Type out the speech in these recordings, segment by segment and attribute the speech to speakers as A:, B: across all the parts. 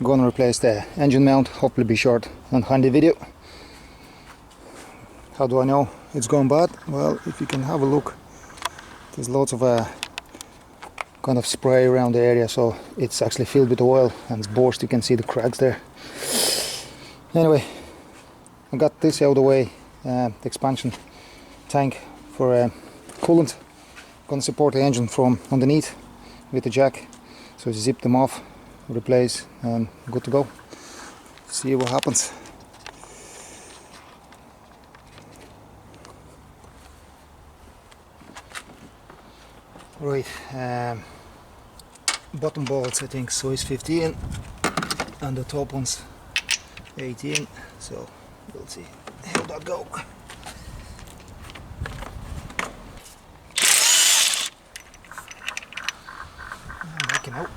A: gonna replace the engine mount. Hopefully be short and handy video. How do I know it's gone bad? Well, if you can have a look, there's lots of kind of spray around the area, so it's actually filled with oil and it's burst. You can see the cracks there. Anyway, I got this out of the way, the expansion tank for coolant. Gonna support the engine from underneath with the jack, so zip them off, replace, and good to go. See what happens. Right, bottom bolts I think size 15 and the top ones 18, so we'll see how that go. Backing out.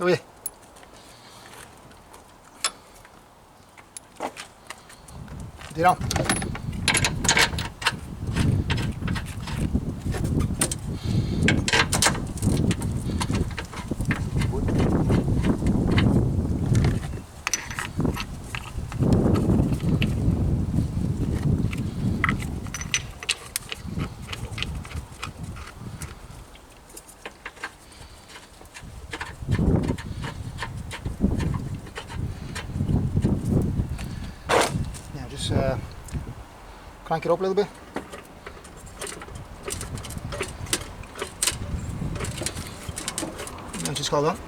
A: Away. Get on. Crank it up a little bit. Now just hold on.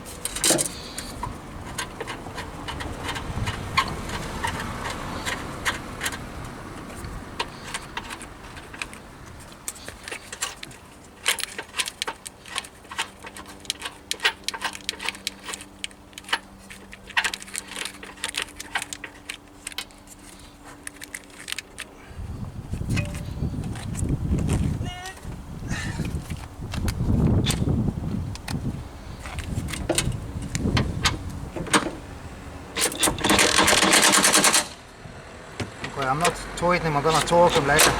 A: I'm not tightening, I'm gonna torque them later.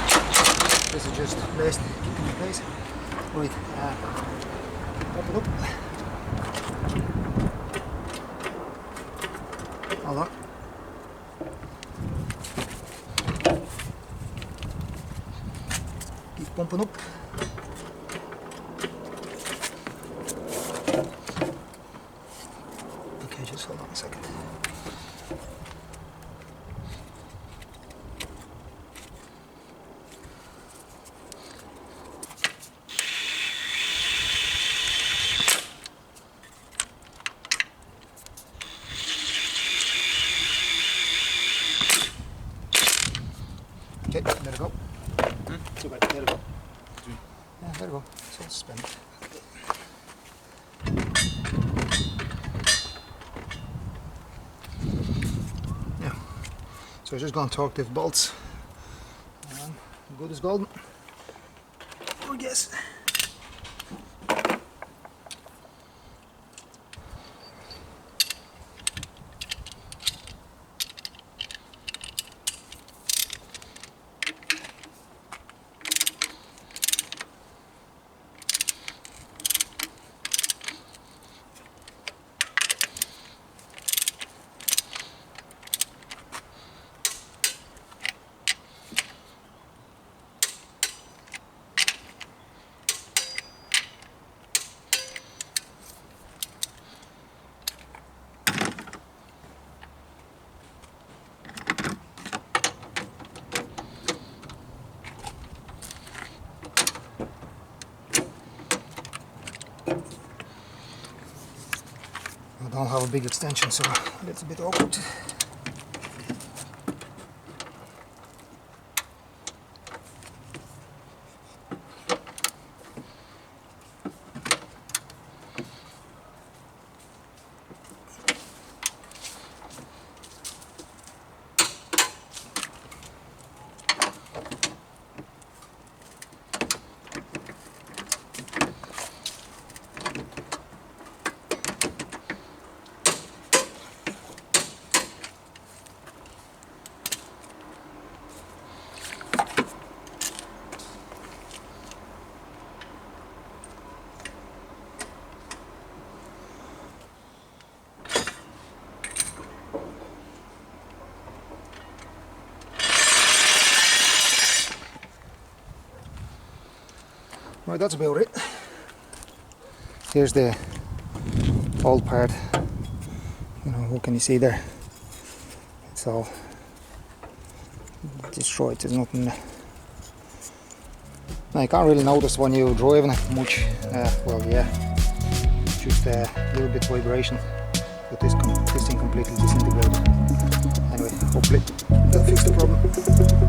A: This is just placed in place. Right, pop it up. Hold on. Keep pumping up. Okay, just hold on a second. Okay, let it go. It's okay, let it go. Yeah, let it go. So spin it. Yeah. So just gonna torque the bolts. Good as golden. I guess. I don't have a big extension, so it's a bit awkward. Right, that's about it. Here's the old part. You know, what can you see there? It's all destroyed. There's nothing there. Now, you can't really notice when you're driving it much. Well, yeah, just a little bit vibration, but this thing completely disintegrated. Anyway, hopefully that'll fix the problem.